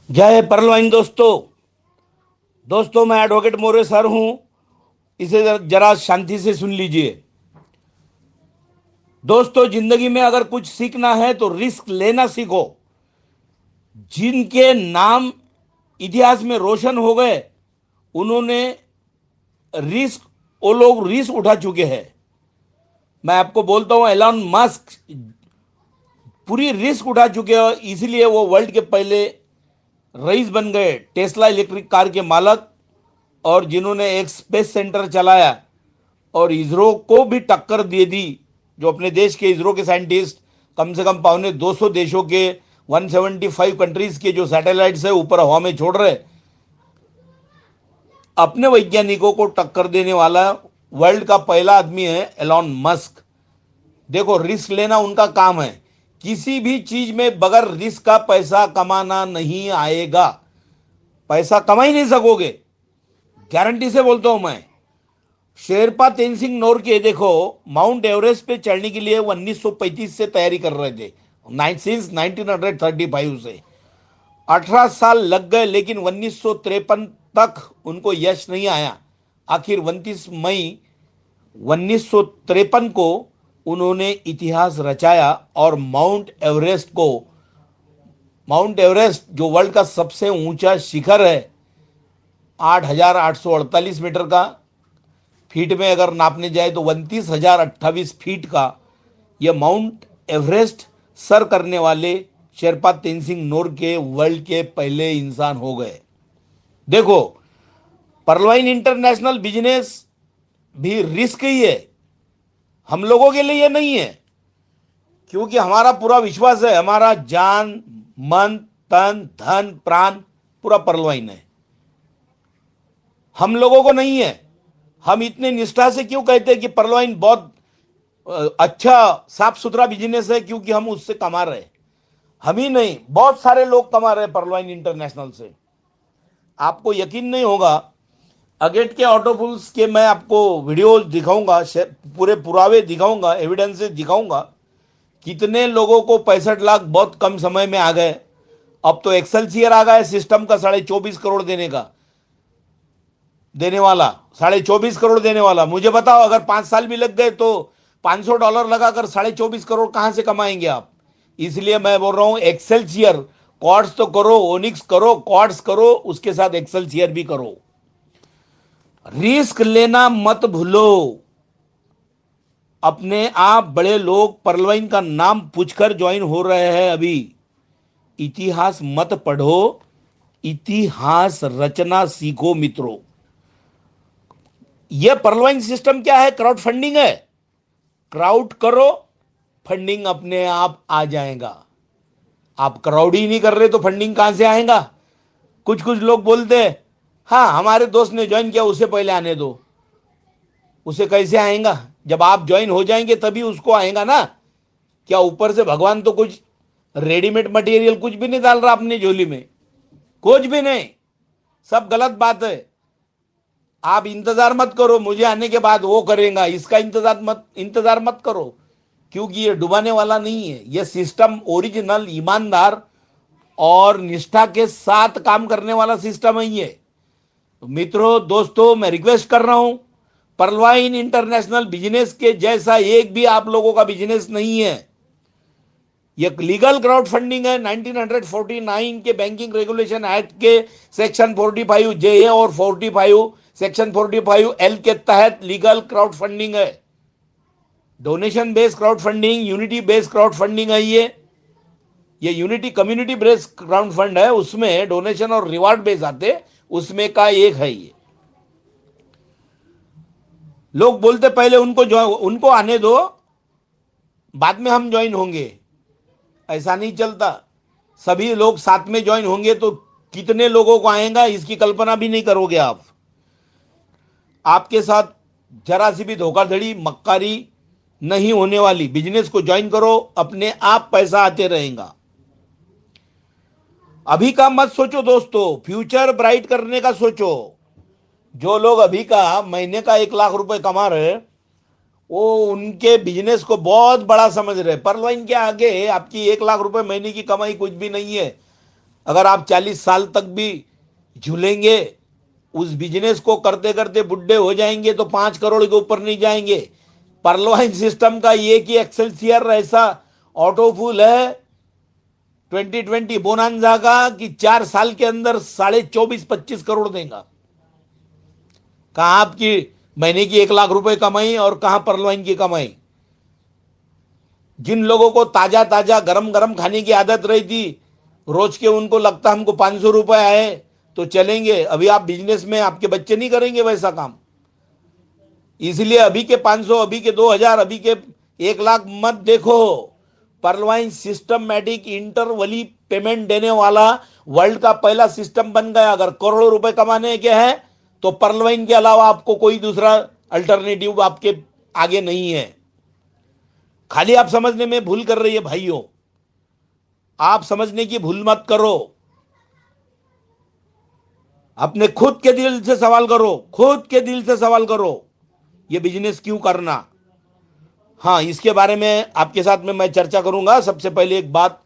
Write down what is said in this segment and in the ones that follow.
जय परलवाइन दोस्तों। दोस्तों, मैं एडवोकेट मोरे सर हूं। इसे जरा शांति से सुन लीजिए। दोस्तों, जिंदगी में अगर कुछ सीखना है तो रिस्क लेना सीखो। जिनके नाम इतिहास में रोशन हो गए, उन्होंने रिस्क वो लोग रिस्क उठा चुके हैं। मैं आपको बोलता हूं, एलन मस्क पूरी रिस्क उठा चुके हैं, इसीलिए वो वर्ल्ड के पहले रईस बन गए, टेस्ला इलेक्ट्रिक कार के मालक, और जिन्होंने एक स्पेस सेंटर चलाया और इसरो को भी टक्कर दे दी। जो अपने देश के इसरो के साइंटिस्ट कम से कम पौने 200 देशों के 175 कंट्रीज के जो सैटेलाइट्स है ऊपर हवा में छोड़ रहे, अपने वैज्ञानिकों को टक्कर देने वाला वर्ल्ड का पहला आदमी है एलॉन मस्क। देखो, रिस्क लेना उनका काम है। किसी भी चीज में बगैर रिस्क का पैसा कमाना नहीं आएगा। पैसा कमा ही नहीं सकोगे, गारंटी से बोलता हूं मैं। शेरपा तेनसिंग नोरके देखो, माउंट एवरेस्ट पे चढ़ने के लिए वो 1935 से तैयारी कर रहे थे, सिंस 1935 से 18 साल लग गए, लेकिन 1953 तक उनको यश नहीं आया। आखिर 29 मई 1953 को उन्होंने इतिहास रचाया और माउंट एवरेस्ट जो वर्ल्ड का सबसे ऊंचा शिखर है, 8,848 मीटर का, फीट में अगर नापने जाए तो 29,028 फीट का, यह माउंट एवरेस्ट सर करने वाले शेरपा तेनसिंग नोरके वर्ल्ड के पहले इंसान हो गए। देखो, परलवाइन इंटरनेशनल बिजनेस भी रिस्क ही है। हम लोगों के लिए यह नहीं है, क्योंकि हमारा पूरा विश्वास है, हमारा जान मन तन धन प्राण पूरा परलवाइन है। हम लोगों को नहीं है। हम इतने निष्ठा से क्यों कहते हैं कि परलवाइन बहुत अच्छा साफ सुथरा बिजनेस है? क्योंकि हम उससे कमा रहे हैं। हम ही नहीं, बहुत सारे लोग कमा रहे हैं परलवाइन इंटरनेशनल से। आपको यकीन नहीं होगा, अगेट के ऑटोपुल्स के मैं आपको वीडियो दिखाऊंगा, पूरे पुरावे दिखाऊंगा, एविडेंसेस दिखाऊंगा। कितने लोगों को 65 लाख बहुत कम समय में आ गए। अब तो एक्सेलसियर आ गया है सिस्टम का 24.5 करोड़ देने वाला, 24.5 करोड़ देने वाला। मुझे बताओ, अगर 5 साल भी लग गए तो $500 लगाकर 24.5 करोड़ कहां से कमाएंगे आप? इसलिए मैं बोल रहा हूं, एक्सेलसियर क्वार्ट्स तो करो, ओनिक्स करो, क्वार्ट्स करो, उसके साथ एक्सेलसियर भी करो। रिस्क लेना मत भूलो। अपने आप बड़े लोग परलवाइन का नाम पूछकर ज्वाइन हो रहे हैं अभी। इतिहास मत पढ़ो, इतिहास रचना सीखो मित्रों। यह परलवाइन सिस्टम क्या है? क्राउड फंडिंग है। क्राउड करो, फंडिंग अपने आप आ जाएगा। आप क्राउड ही नहीं कर रहे तो फंडिंग कहां से आएगा? कुछ कुछ लोग बोलते हैं, हाँ हमारे दोस्त ने ज्वाइन किया, उसे पहले आने दो। उसे कैसे आएगा? जब आप ज्वाइन हो जाएंगे तभी उसको आएगा ना। क्या ऊपर से भगवान तो कुछ रेडीमेड मटेरियल कुछ भी नहीं डाल रहा अपनी झोली में? कुछ भी नहीं, सब गलत बात है। आप इंतजार मत करो मुझे आने के बाद वो करेगा, इसका इंतजार मत करो, क्योंकि ये डुबाने वाला नहीं है। ये सिस्टम ओरिजिनल, ईमानदार और निष्ठा के साथ काम करने वाला सिस्टम है ये। तो मित्रों, दोस्तों, मैं रिक्वेस्ट कर रहा हूं, परलवाइन इंटरनेशनल बिजनेस के जैसा एक भी आप लोगों का बिजनेस नहीं है। यह लीगल क्राउड फंडिंग है। 1949 के बैंकिंग रेगुलेशन एक्ट के सेक्शन 45 जे और 45 सेक्शन 45 एल के तहत लीगल क्राउड फंडिंग है। Donation based crowd funding, unity based crowd funding है ये unity community based crowd fund है, उसमें डोनेशन और रिवार्ड बेस्ड आते, उसमें का एक है ये। लोग बोलते पहले उनको आने दो, बाद में हम ज्वाइन होंगे। ऐसा नहीं चलता। सभी लोग साथ में ज्वाइन होंगे तो कितने लोगों को आएगा इसकी कल्पना भी नहीं करोगे आप। आपके साथ जरा सी भी धोखाधड़ी मक्कारी नहीं होने वाली। बिजनेस को ज्वाइन करो, अपने आप पैसा आते रहेगा। अभी का मत सोचो दोस्तों, फ्यूचर ब्राइट करने का सोचो। जो लोग अभी का महीने का 1 लाख रुपए कमा रहे, वो उनके बिजनेस को बहुत बड़ा समझ रहे। परलवाइन के आगे आपकी 1 लाख रुपए महीने की कमाई कुछ भी नहीं है। अगर आप 40 साल तक भी झूलेंगे, उस बिजनेस को करते करते बुढ़े हो जाएंगे तो 5 करोड़ के ऊपर नहीं जाएंगे। परलवाइन सिस्टम का ये कि एक्सेलसियर ऐसा ऑटोफुल है 2020 बोनांजा का कि 4 साल के अंदर 24.5-25 करोड़ देगा। कहां आपकी महीने की 1 लाख रुपए कमाई और कहां परलवाइन की कमाई। जिन लोगों को ताजा ताजा गरम गरम खाने की आदत रही थी, रोज के उनको लगता हमको 500 रुपए आए तो चलेंगे, अभी आप बिजनेस में आपके बच्चे नहीं करेंगे वैसा काम। इसलिए अभी के 500, अभी के 2000, अभी के 1 लाख मत देखो। परलवाइन सिस्टमैटिक इंटरवली पेमेंट देने वाला वर्ल्ड का पहला सिस्टम बन गया। अगर करोड़ों रुपए कमाने के हैं तो परलवाइन के अलावा आपको कोई दूसरा अल्टरनेटिव आपके आगे नहीं है। खाली आप समझने में भूल कर रही है भाइयों, आप समझने की भूल मत करो। अपने खुद के दिल से सवाल करो, खुद के दिल से सवाल करो, ये बिजनेस क्यों करना। हाँ, इसके बारे में आपके साथ में मैं चर्चा करूंगा। सबसे पहले एक बात,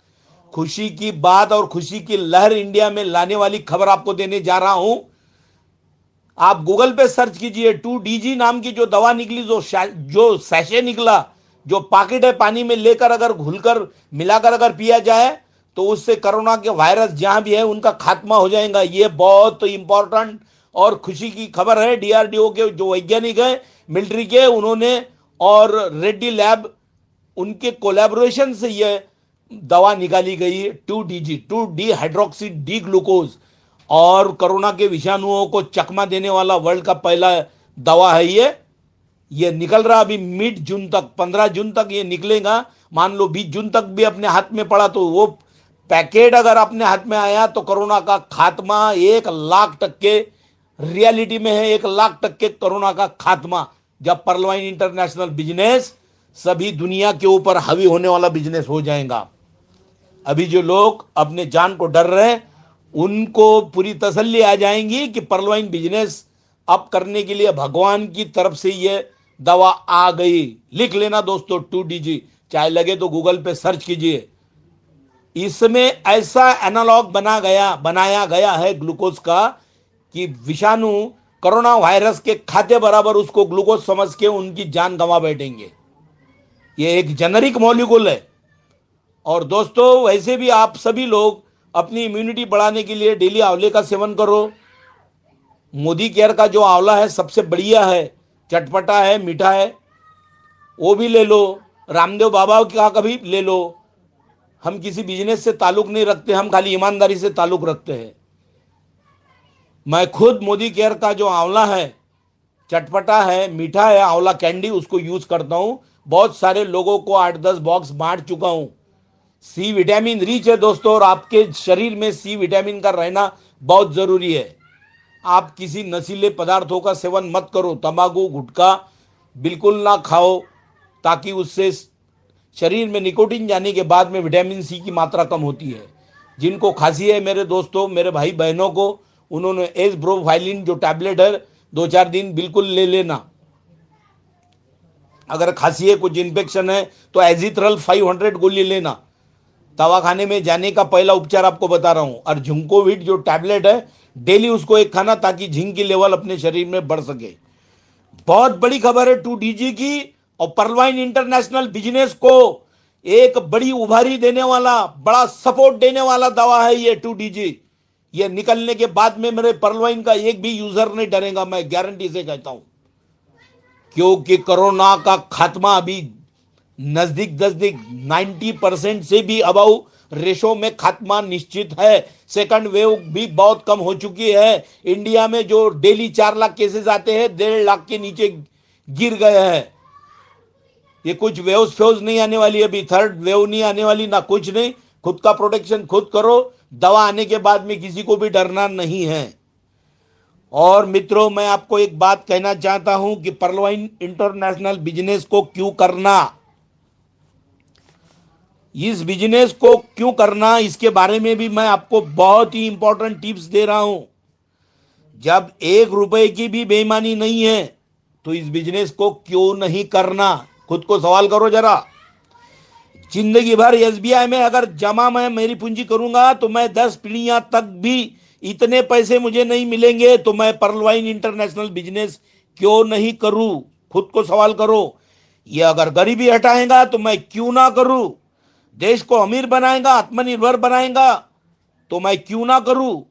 खुशी की बात और खुशी की लहर इंडिया में लाने वाली खबर आपको देने जा रहा हूं। आप गूगल पे सर्च कीजिए, 2DG नाम की जो दवा निकली, जो सैशे निकला, जो पैकेट है, पानी में लेकर अगर घुलकर मिलाकर अगर पिया जाए तो उससे कोरोना के वायरस जहां भी है उनका खात्मा हो जाएगा। ये बहुत इंपॉर्टेंट और खुशी की खबर है। DRDO के जो वैज्ञानिक है मिलिट्री के, उन्होंने और रेड्डी लैब, उनके कोलैबोरेशन से ये दवा निकाली गई, 2DG, 2D hydroxy D glucose, और कोरोना के विषाणुओं को चकमा देने वाला वर्ल्ड का पहला दवा है ये निकल रहा अभी मिड जून तक, 15 जून तक ये निकलेगा। मान लो 20 जून तक भी अपने हाथ में पड़ा तो वो पैकेट अगर अपने हाथ में आया तो कोरोना का खात्मा 1,00,000% रियलिटी में है। 1,00,000% कोरोना का खात्मा, जब परलवाइन इंटरनेशनल बिजनेस सभी दुनिया के ऊपर हावी होने वाला बिजनेस हो जाएगा। अभी जो लोग अपने जान को डर रहे हैं उनको पूरी तसल्ली आ जाएंगी कि परलवाइन बिजनेस अब करने के लिए भगवान की तरफ से ये दवा आ गई। लिख लेना दोस्तों, 2DG, चाहे लगे तो गूगल पे सर्च कीजिए। इसमें ऐसा एनालॉग बनाया गया है ग्लूकोज का कि विषाणु कोरोना वायरस के खाते बराबर उसको ग्लूकोज समझ के उनकी जान गंवा बैठेंगे। ये एक जेनरिक मॉलिक्यूल है। और दोस्तों, वैसे भी आप सभी लोग अपनी इम्यूनिटी बढ़ाने के लिए डेली आंवले का सेवन करो। मोदी केयर का जो आंवला है सबसे बढ़िया है, चटपटा है, मीठा है, वो भी ले लो। रामदेव बाबा का कभी ले लो। हम किसी बिजनेस से ताल्लुक नहीं रखते, हम खाली ईमानदारी से ताल्लुक रखते हैं। मैं खुद मोदी केयर का जो आंवला है, चटपटा है, मीठा है, आंवला कैंडी, उसको यूज करता हूं। बहुत सारे लोगों को 8-10 बॉक्स बांट चुका हूं। सी विटामिन रिच है दोस्तों, और आपके शरीर में सी विटामिन का रहना बहुत जरूरी है। आप किसी नशीले पदार्थों का सेवन मत करो, तंबाकू गुटखा बिल्कुल ना खाओ, ताकि उससे शरीर में निकोटीन जाने के बाद में विटामिन सी की मात्रा कम होती है। जिनको खांसी है मेरे दोस्तों, मेरे भाई बहनों को, उन्होंने एज़ब्रोफाइलिन जो टैबलेट है 2-4 दिन बिल्कुल ले लेना। अगर खांसी है, कुछ इन्फेक्शन है तो एजिथ्रल 500 गोली लेना। दवाखाने में जाने का पहला उपचार आपको बता रहा हूं। और जिंकोविट जो टैबलेट है डेली उसको एक खाना, ताकि जिंक की लेवल अपने शरीर में बढ़ सके। बहुत बड़ी खबर है 2DG की, और परलवाइन इंटरनेशनल बिजनेस को एक बड़ी उभारी देने वाला, बड़ा सपोर्ट देने वाला दवा है ये 2DG। ये निकलने के बाद में मेरे परलवाइन का एक भी यूजर नहीं डरेगा, मैं गारंटी से कहता हूं। क्योंकि कोरोना का खात्मा अभी नजदीक 90% से भी अबव रेशो में खात्मा निश्चित है। सेकंड वेव भी बहुत कम हो चुकी है। इंडिया में जो डेली 4 लाख केसेस आते हैं, 1.5 लाख के नीचे गिर गए हैं। ये कुछ वेव्स फेव्स नहीं आने वाली, अभी थर्ड वेव नहीं आने वाली, ना कुछ नहीं। खुद का प्रोटेक्शन खुद करो। दवा आने के बाद में किसी को भी डरना नहीं है। और मित्रों, मैं आपको एक बात कहना चाहता हूं कि परलवाइन इंटरनेशनल बिजनेस को क्यों करना, इस बिजनेस को क्यों करना, इसके बारे में भी मैं आपको बहुत ही इंपॉर्टेंट टिप्स दे रहा हूं। जब 1 रुपए की भी बेईमानी नहीं है तो इस बिजनेस को क्यों नहीं करना, खुद को सवाल करो जरा। जिंदगी भर एसबीआई में अगर जमा मैं मेरी पूंजी करूंगा तो मैं 10 पीढ़ियां तक भी इतने पैसे मुझे नहीं मिलेंगे, तो मैं पर्ल वाइन इंटरनेशनल बिजनेस क्यों नहीं करूं? खुद को सवाल करो। ये अगर गरीबी हटाएगा तो मैं क्यों ना करूं? देश को अमीर बनाएगा, आत्मनिर्भर बनाएगा, तो मैं क्यों ना करूं?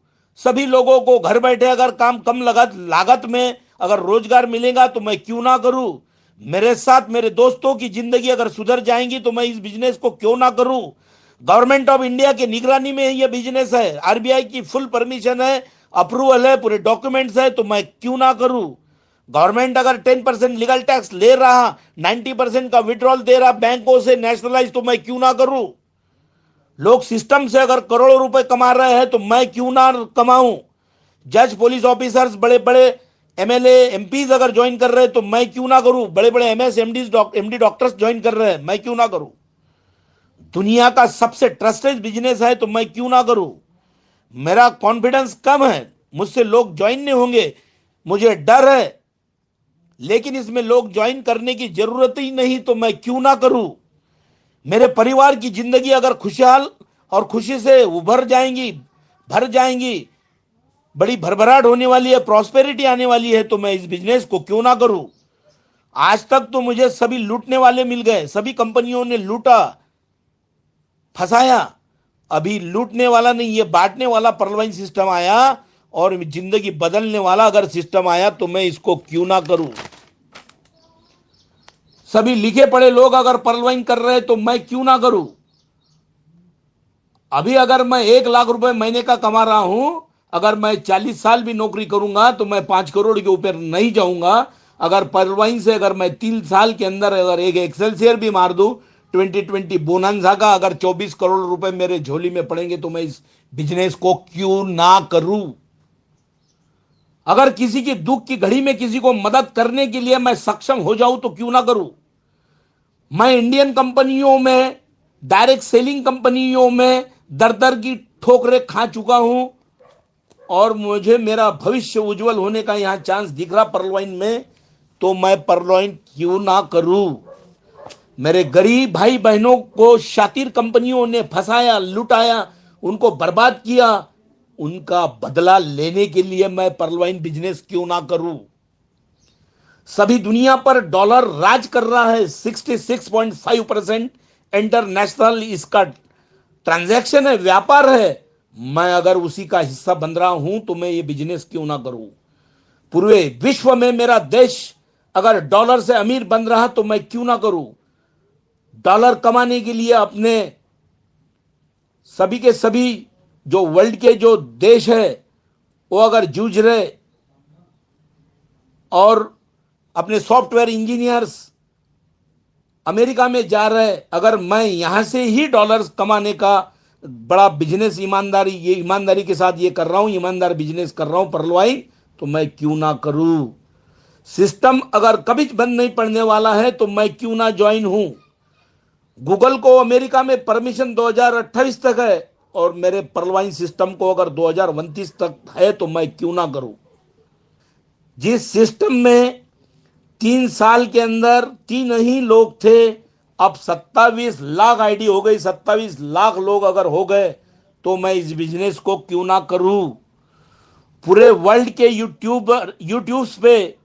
सभी लोगों को घर बैठे अगर काम कम लागत में अगर रोजगार मिलेगा तो मैं क्यों ना करूं? मेरे साथ मेरे दोस्तों की जिंदगी अगर सुधर जाएंगी तो मैं इस बिजनेस को क्यों ना करूं? गवर्नमेंट ऑफ इंडिया की निगरानी में यह बिजनेस है, आरबीआई की फुल परमिशन है, अप्रूवल है, पूरे डॉक्यूमेंट्स है, तो मैं क्यों ना करूं? गवर्नमेंट अगर 10% लीगल टैक्स ले रहा, 90% का विड्रॉल दे रहा बैंकों से नेशनलाइज, तो मैं क्यों ना करूं? लोग सिस्टम से अगर करोड़ों रुपए कमा रहे हैं तो मैं क्यों ना कमाऊं? जज, पुलिस ऑफिसर्स, बड़े बड़े एमएलए एमपीज अगर ज्वाइन कर रहे हैं तो मैं क्यों ना करूं? बड़े बड़े एमएस एमडी डॉक्टर्स ज्वाइन कर रहे हैं, मैं क्यों ना करूं? दुनिया का सबसे ट्रस्टेड बिजनेस है तो मैं क्यों ना करूं? मेरा कॉन्फिडेंस कम है, मुझसे लोग ज्वाइन नहीं होंगे, मुझे डर है, लेकिन इसमें लोग ज्वाइन करने की जरूरत ही नहीं, तो मैं क्यों ना करूं? मेरे परिवार की जिंदगी अगर खुशहाल और खुशी से उभर जाएंगी, भर जाएंगी, बड़ी भरभराट होने वाली है, प्रॉस्पेरिटी आने वाली है, तो मैं इस बिजनेस को क्यों ना करूं? आज तक तो मुझे सभी लूटने वाले मिल गए, सभी कंपनियों ने लूटा, फंसाया। अभी लूटने वाला नहीं, ये बांटने वाला पर्ल वाइन सिस्टम आया, और जिंदगी बदलने वाला अगर सिस्टम आया तो मैं इसको क्यों ना करूं? सभी लिखे पढ़े लोग अगर पर्ल वाइन कर रहे हैं तो मैं क्यों ना करूं? अभी अगर मैं 1 लाख रुपए महीने का कमा रहा हूं, अगर मैं 40 साल भी नौकरी करूंगा तो मैं 5 करोड़ के ऊपर नहीं जाऊंगा। अगर पर्ल वाइन से अगर मैं 3 साल के अंदर अगर एक एक्सेलसियर भी मार दूं, 2020 बोनांजा का अगर 24 करोड़ रुपए मेरे झोली में पड़ेंगे तो मैं इस बिजनेस को क्यों ना करूं? अगर किसी की दुख की घड़ी में किसी को मदद करने के लिए मैं सक्षम हो जाऊं तो क्यों ना करूं? मैं इंडियन कंपनियों में, डायरेक्ट सेलिंग कंपनियों में दर दर की ठोकरें खा चुका हूं, और मुझे मेरा भविष्य उज्जवल होने का यहां चांस दिख रहा पर्ल वाइन में, तो मैं पर्ल वाइन क्यों ना करूं? मेरे गरीब भाई बहनों को शातिर कंपनियों ने फंसाया, लुटाया, उनको बर्बाद किया, उनका बदला लेने के लिए मैं पर्ल वाइन बिजनेस क्यों ना करूं? सभी दुनिया पर डॉलर राज कर रहा है, 66.5% इंटरनेशनल इसका ट्रांजैक्शन है, व्यापार है। मैं अगर उसी का हिस्सा बन रहा हूं तो मैं ये बिजनेस क्यों ना करूं? पूरे विश्व में मेरा देश अगर डॉलर से अमीर बन रहा तो मैं क्यों ना करूं? डॉलर कमाने के लिए अपने सभी के सभी जो वर्ल्ड के जो देश है वो अगर जूझ रहे, और अपने सॉफ्टवेयर इंजीनियर्स अमेरिका में जा रहे, अगर मैं यहां से ही डॉलर्स कमाने का बड़ा बिजनेस ईमानदारी के साथ ये कर रहा हूं, ईमानदार बिजनेस कर रहा हूं पर्ल वाइन, तो मैं क्यों ना करूं? सिस्टम अगर कभी बंद नहीं पड़ने वाला है तो मैं क्यों ना ज्वाइन हूं? गूगल को अमेरिका में परमिशन 2028 तक है, और मेरे पर्ल वाइन सिस्टम को अगर 2029 तक है तो मैं क्यों ना करूं? जिस सिस्टम में 3 साल के अंदर 3 ही लोग थे, अब 27 लाख आईडी हो गई, 27 लाख लोग अगर हो गए तो मैं इस बिजनेस को क्यों ना करूं? पूरे वर्ल्ड के यूट्यूब पे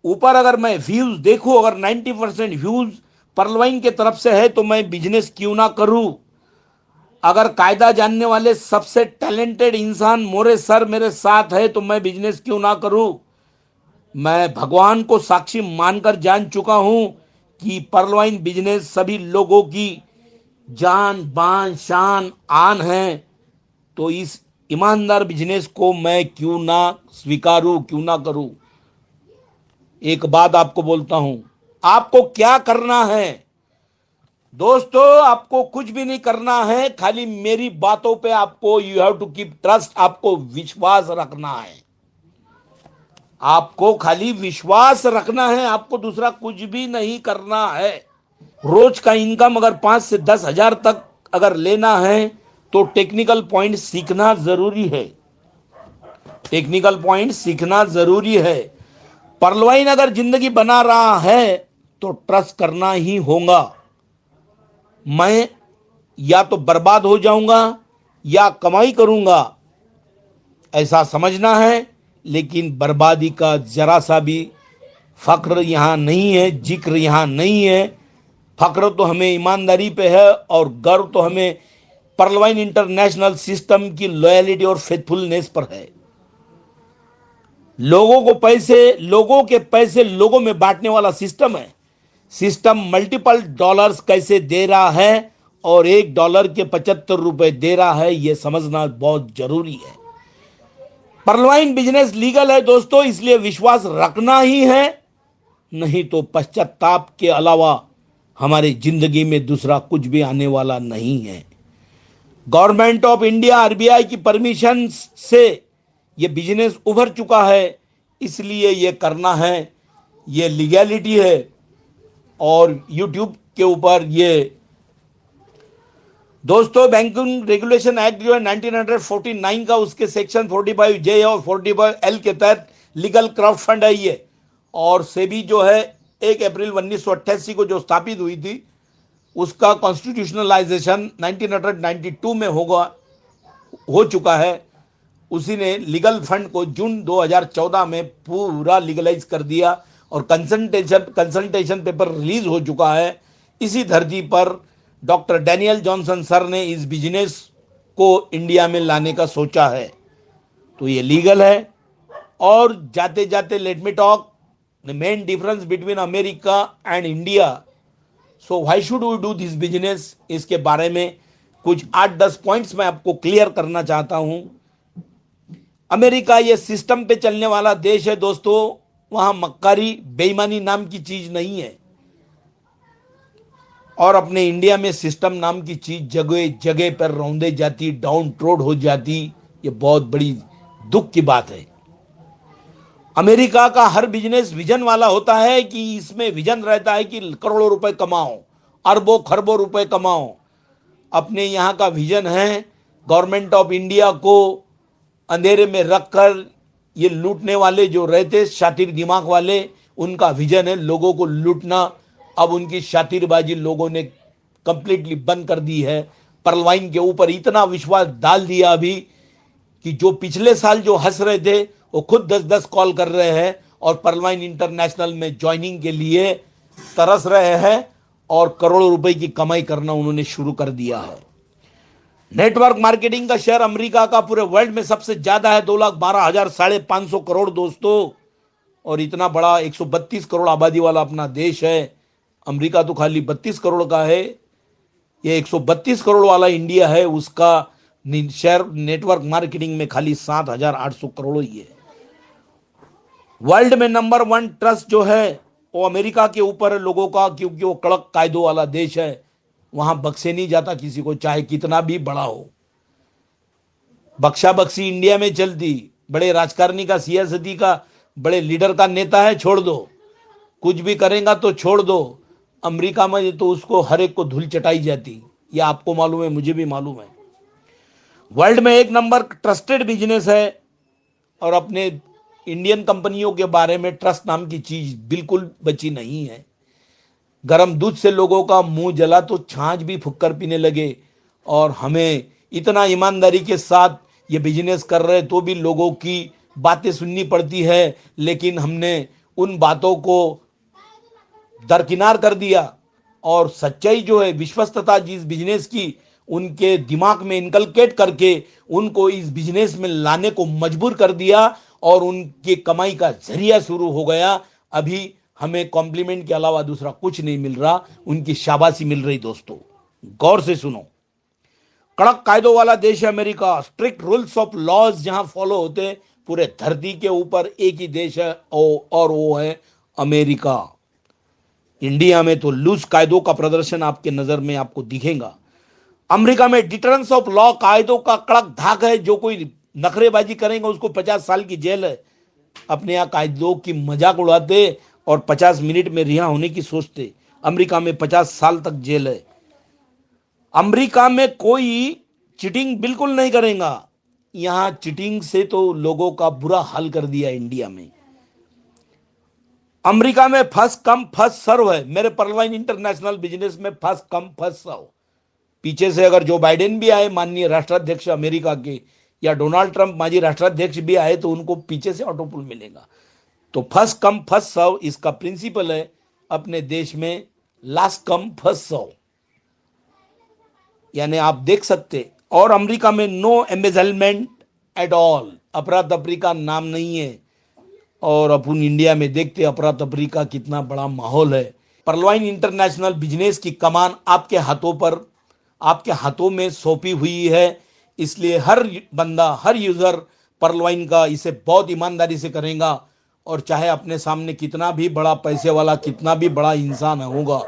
ऊपर अगर मैं व्यूज देखूं, अगर 90% व्यूज पर्ल वाइन के तरफ से है तो मैं बिजनेस क्यों ना करूं? अगर कायदा जानने वाले सबसे टैलेंटेड इंसान मोरे सर मेरे साथ है तो मैं बिजनेस क्यों ना करूं? मैं भगवान को साक्षी मानकर जान चुका हूं कि पर्ल वाइन बिजनेस सभी लोगों की जान, बान, शान, आन है, तो इस ईमानदार बिजनेस को मैं क्यों ना स्वीकारूं, क्यों ना करूं? एक बात आपको बोलता हूं, आपको क्या करना है दोस्तों? आपको कुछ भी नहीं करना है, खाली मेरी बातों पे आपको you have to keep trust, आपको विश्वास रखना है, आपको खाली विश्वास रखना है, आपको दूसरा कुछ भी नहीं करना है। रोज का इनकम अगर 5 से 10 हजार तक अगर लेना है तो टेक्निकल पॉइंट सीखना जरूरी है, टेक्निकल पॉइंट सीखना जरूरी है। पर्ल वाइन अगर जिंदगी बना रहा है तो ट्रस्ट करना ही होगा। मैं या तो बर्बाद हो जाऊंगा या कमाई करूंगा, ऐसा समझना है। लेकिन बर्बादी का जरा सा भी फक्र यहां नहीं है, जिक्र यहां नहीं है। फक्र तो हमें ईमानदारी पे है और गर्व तो हमें पर्लवाइन इंटरनेशनल सिस्टम की लॉयलिटी और फेथफुलनेस पर है। लोगों के पैसे लोगों में बांटने वाला सिस्टम है। सिस्टम मल्टीपल डॉलर्स कैसे दे रहा है और $1 के 75 रुपए दे रहा है, यह समझना बहुत जरूरी है। पर्लवाइन बिजनेस लीगल है दोस्तों, इसलिए विश्वास रखना ही है, नहीं तो पश्चाताप के अलावा हमारी जिंदगी में दूसरा कुछ भी आने वाला नहीं है। गवर्नमेंट ऑफ इंडिया आरबीआई की परमिशन से ये बिजनेस उभर चुका है, इसलिए ये करना है, ये लीगैलिटी है। और यूट्यूब के ऊपर ये दोस्तों बैंकिंग रेगुलेशन एक्ट जो है 1949 का, उसके सेक्शन 45J और 45L के तहत लीगल क्राउड फंड है ये। और सेबी जो है 1 अप्रैल 1988 को जो स्थापित हुई थी, उसका कॉन्स्टिट्यूशनलाइजेशन 1992 में हो चुका है। उसी ने लीगल फंड को जून 2014 में पूरा लीगलाइज कर दिया और कंसल्टेशन पेपर रिलीज हो चुका है। इसी धरती पर डॉक्टर डैनियल जॉनसन सर ने इस बिजनेस को इंडिया में लाने का सोचा है, तो ये लीगल है। और जाते जाते let me talk the main difference between America and India. So why should we do this business, इसके बारे में कुछ 8-10 पॉइंट्स मैं आपको क्लियर करना चाहता हूं। अमेरिका ये सिस्टम पे चलने वाला देश है दोस्तों, वहां मक्कारी बेईमानी नाम की चीज नहीं है। और अपने इंडिया में सिस्टम नाम की चीज जगह जगह पर रौंदे जाती, डाउन ट्रोड हो जाती, ये बहुत बड़ी दुख की बात है। अमेरिका का हर बिजनेस विजन वाला होता है कि इसमें विजन रहता है कि करोड़ों रुपए कमाओ, अरबों खरबों रुपए कमाओ। अपने यहाँ का विजन है गवर्नमेंट ऑफ इंडिया को अंधेरे में रखकर ये लूटने वाले जो रहते शातिर दिमाग वाले, उनका विजन है लोगों को लूटना। अब उनकी शातिरबाजी लोगों ने कंप्लीटली बंद कर दी है। पर्लवाइन के ऊपर इतना विश्वास डाल दिया अभी कि जो पिछले साल जो हंस रहे थे वो खुद 10-10 कॉल कर रहे हैं और पर्लवाइन इंटरनेशनल में ज्वाइनिंग के लिए तरस रहे हैं और करोड़ों रुपए की कमाई करना उन्होंने शुरू कर दिया है। नेटवर्क मार्केटिंग का शेयर अमेरिका का पूरे वर्ल्ड में सबसे ज्यादा है, 2,12,500 करोड़ दोस्तों। और इतना बड़ा 132 करोड़ आबादी वाला अपना देश है। अमेरिका तो खाली 32 करोड़ का है, ये 132 करोड़ वाला इंडिया है, उसका शेयर नेटवर्क मार्केटिंग में खाली 7,800 करोड़ ही है। वर्ल्ड में नंबर 1 ट्रस्ट जो है वो अमेरिका के ऊपर है लोगों का, क्योंकि वो कड़क कायदों वाला देश है। वहां बख्शे नहीं जाता किसी को, चाहे कितना भी बड़ा हो। बख्शा बख्शी इंडिया में चलती, बड़े राजकारणी का, सियासती का, बड़े लीडर का नेता है, छोड़ दो, कुछ भी करेगा तो छोड़ दो। अमेरिका में तो उसको हर एक को धूल चटाई जाती, ये आपको मालूम है, मुझे भी मालूम है। वर्ल्ड में 1 नंबर ट्रस्टेड बिजनेस है। और अपने इंडियन कंपनियों के बारे में ट्रस्ट नाम की चीज बिल्कुल बची नहीं है। गरम दूध से लोगों का मुंह जला तो छाछ भी फुक्कर पीने लगे। और हमें इतना ईमानदारी के साथ ये बिजनेस कर रहे तो भी लोगों की बातें सुननी पड़ती है, लेकिन हमने उन बातों को दरकिनार कर दिया और सच्चाई जो है, विश्वस्तता जिस बिजनेस की, उनके दिमाग में इनकलकेट करके उनको इस बिजनेस में लाने को मजबूर कर दिया और उनके कमाई का जरिया शुरू हो गया। अभी हमें कॉम्प्लीमेंट के अलावा दूसरा कुछ नहीं मिल रहा, उनकी शाबाशी मिल रही। दोस्तों गौर से सुनो, कड़क कायदों वाला देश है America, strict rules of laws जहां फॉलो होते हैं। पूरे धरती के ऊपर एक ही देश है और वो है अमेरिका। इंडिया में तो लूज कायदों का प्रदर्शन आपके नजर में आपको दिखेगा। अमेरिका में डिटरेंस ऑफ लॉ, कायदों का कड़क धाक है। जो कोई नखरेबाजी करेगा उसको 50 साल की जेल है। अपने यहाँ कायदों की मजाक उड़ाते और 50 मिनट में रिहा होने की सोचते। अमेरिका में 50 साल तक जेल है। अमेरिका में कोई चीटिंग बिल्कुल नहीं करेगा। यहां चीटिंग से तो लोगों का बुरा हाल कर दिया इंडिया में। अमेरिका में फर्स्ट कम फर्स्ट सर्व है। मेरे पर्लवाइन इंटरनेशनल बिजनेस में फर्स्ट कम फर्स्ट सर्व, पीछे से अगर जो बाइडेन भी आए, माननीय राष्ट्राध्यक्ष अमेरिका के, या डोनाल्ड ट्रंप माजी राष्ट्राध्यक्ष भी आए, तो उनको पीछे से ऑटो पुल मिलेगा। तो फर्स्ट कम फर्स्ट सर्व इसका प्रिंसिपल है अपने देश में, लास्ट कम फर्स्ट सर्व। यानी आप देख सकते, और अमेरिका में नो एम्बेजलमेंट एट ऑल, अफरा तफरी का नाम नहीं है। और अपन इंडिया में देखते अफरा तफरी का कितना बड़ा माहौल है। पर्लवाइन इंटरनेशनल बिजनेस की कमान आपके हाथों पर, आपके हाथों में सौंपी हुई है। इसलिए हर बंदा, हर यूजर पर्लवाइन का इसे बहुत ईमानदारी से करेगा, और चाहे अपने सामने कितना भी बड़ा पैसे वाला, कितना भी बड़ा इंसान होगा,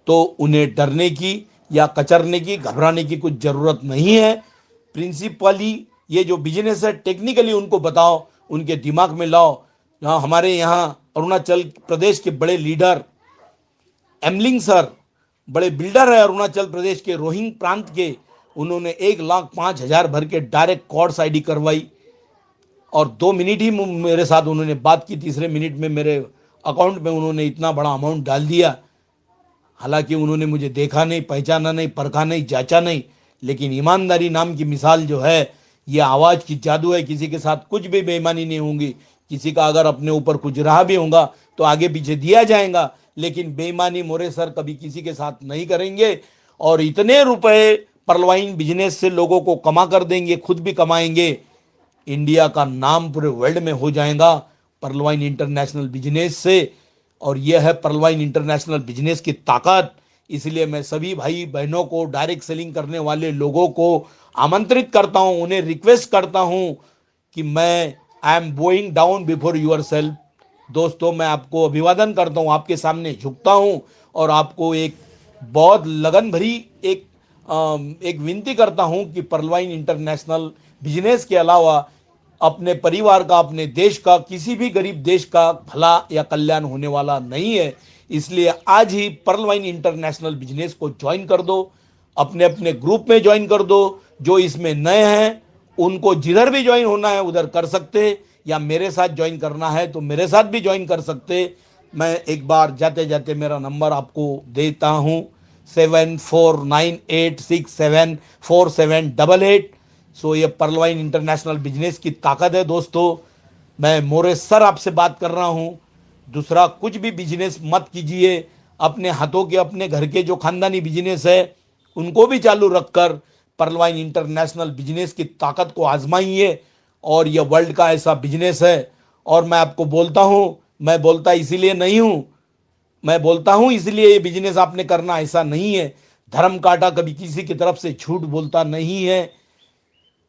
तो उन्हें डरने की या कचरने की, घबराने की कुछ जरूरत नहीं है। प्रिंसिपली ये जो बिजनेस है, टेक्निकली उनको बताओ, उनके दिमाग में लाओ। हमारे यहाँ अरुणाचल प्रदेश के बड़े लीडर एमलिंग सर, बड़े बिल्डर है अरुणाचल प्रदेश के रोहिंग प्रांत के, उन्होंने 1,05,000 भर के डायरेक्ट कॉर्ड्स आईडी करवाई, और 2 मिनट ही मेरे साथ उन्होंने बात की। तीसरे मिनट में मेरे अकाउंट में उन्होंने इतना बड़ा अमाउंट डाल दिया। हालांकि उन्होंने मुझे देखा नहीं, पहचाना नहीं, परखा नहीं, जांचा नहीं, लेकिन ईमानदारी नाम की मिसाल जो है, ये आवाज़ की जादू है। किसी के साथ कुछ भी बेईमानी नहीं होंगी। किसी का अगर अपने ऊपर कुछ रहा भी होगा तो आगे पीछे दिया जाएगा, लेकिन बेईमानी मोरे सर कभी किसी के साथ नहीं करेंगे। और इतने रुपए पर्लवाइन बिजनेस से लोगों को कमा कर देंगे, खुद भी कमाएंगे। इंडिया का नाम पूरे वर्ल्ड में हो जाएगा पर्लवाइन इंटरनेशनल बिजनेस से। और यह है पर्लवाइन इंटरनेशनल बिजनेस की ताकत। इसलिए मैं सभी भाई बहनों को, डायरेक्ट सेलिंग करने वाले लोगों को आमंत्रित करता हूं, उन्हें रिक्वेस्ट करता हूं कि मैं I am bowing down before yourself. दोस्तों, मैं आपको अभिवादन करता हूं, आपके सामने झुकता हूं, और आपको एक बहुत लगन भरी एक विनती करता हूं कि पर्लवाइन इंटरनेशनल बिजनेस के अलावा अपने परिवार का, अपने देश का, किसी भी गरीब देश का भला या कल्याण होने वाला नहीं है। इसलिए आज ही पर्लवाइन इंटरनेशनल बिजनेस को ज्वाइन कर दो, अपने अपने ग्रुप में ज्वाइन कर दो। जो इसमें नए हैं उनको जिधर भी ज्वाइन होना है उधर कर सकते, या मेरे साथ ज्वाइन करना है तो मेरे साथ भी ज्वाइन कर सकते। मैं एक बार जाते जाते मेरा नंबर आपको देता हूं, 7498674788। सो ये पर्लवाइन इंटरनेशनल बिजनेस की ताकत है दोस्तों। मैं मोरे सर आपसे बात कर रहा हूं। दूसरा कुछ भी बिजनेस मत कीजिए, अपने हाथों के, अपने घर के जो खानदानी बिजनेस है उनको भी चालू रखकर पर्लवाइन इंटरनेशनल बिजनेस की ताकत को आजमाइए। और यह वर्ल्ड का ऐसा बिजनेस है। और मैं आपको बोलता हूं, मैं बोलता इसीलिए नहीं हूं, मैं बोलता हूं इसलिए ये बिजनेस आपने करना, ऐसा नहीं है। धर्म काटा कभी किसी की तरफ से झूठ बोलता नहीं है।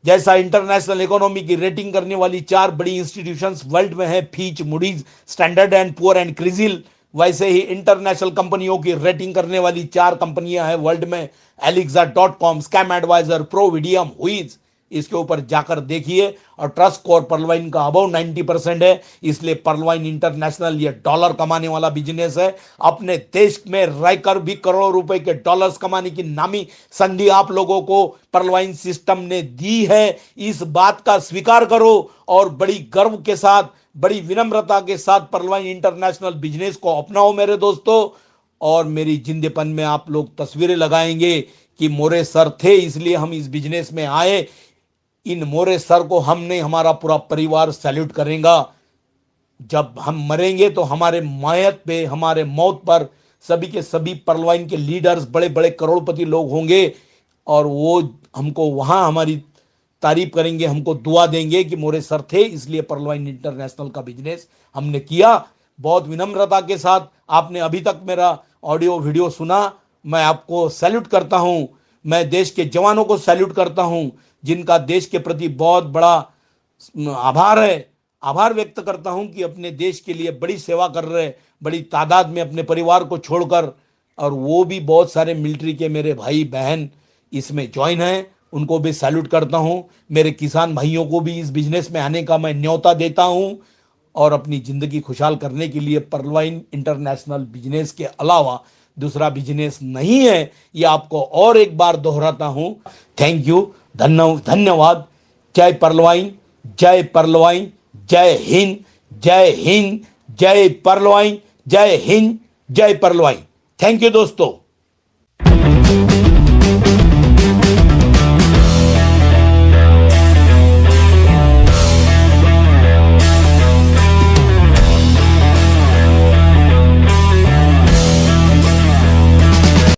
जैसा इंटरनेशनल इकोनॉमी की रेटिंग करने वाली 4 बड़ी इंस्टीट्यूशंस वर्ल्ड में है, Fitch, Moody's, Standard and Poor and CRISIL, वैसे ही इंटरनेशनल कंपनियों की रेटिंग करने वाली 4 कंपनियां हैं वर्ल्ड में, Alexa.com, स्कैम एडवाइजर, प्रोविडियम, हुईज। इसके ऊपर जाकर देखिए। और ट्रस्ट स्कोर पर्लवाइन का अबव 90% है। इसलिए पर्लवाइन इंटरनेशनल ये डॉलर कमाने वाला बिजनेस है। अपने देश में रहकर भी करोड़ों रुपए के डॉलर्स कमाने की नामी संधि आप लोगों को पर्लवाइन सिस्टम ने दी है। इस बात का स्वीकार करो और बड़ी गर्व के साथ, बड़ी विनम्रता के साथ पर्लवाइन इंटरनेशनल बिजनेस को अपनाओ मेरे दोस्तों। और मेरी जिंदपन में आप लोग तस्वीरें लगाएंगे कि मोरे सर थे इसलिए हम इस बिजनेस में आए। इन मोरे सर को हमने, हमारा पूरा परिवार सैल्यूट करेगा। जब हम मरेंगे तो हमारे मायत पे, हमारे मौत पर सभी के सभी पर्लवाइन के लीडर्स, बड़े बड़े करोड़पति लोग होंगे, और वो हमको वहां हमारी तारीफ करेंगे, हमको दुआ देंगे कि मोरे सर थे इसलिए पर्लवाइन इंटरनेशनल का बिजनेस हमने किया। बहुत विनम्रता के साथ आपने अभी तक मेरा ऑडियो वीडियो सुना, मैं आपको सैल्यूट करता हूं। मैं देश के जवानों को सैल्यूट करता हूं जिनका देश के प्रति बहुत बड़ा आभार है। आभार व्यक्त करता हूं कि अपने देश के लिए बड़ी सेवा कर रहे, बड़ी तादाद में अपने परिवार को छोड़कर। और वो भी बहुत सारे मिलिट्री के मेरे भाई बहन इसमें ज्वाइन हैं, उनको भी सैल्यूट करता हूं। मेरे किसान भाइयों को भी इस बिजनेस में आने का मैं न्योता देता हूं। और अपनी जिंदगी खुशहाल करने के लिए पर्लवाइन इंटरनेशनल बिजनेस के अलावा दूसरा बिजनेस नहीं है, ये आपको और एक बार दोहराता हूं। थैंक यू, धन्यवाद। जय पर्लवाइन, जय पर्लवाइन, जय हिंद, जय हिंद, जय पर्लवाइन, जय हिंद, जय पर्लवाइन। थैंक यू दोस्तों।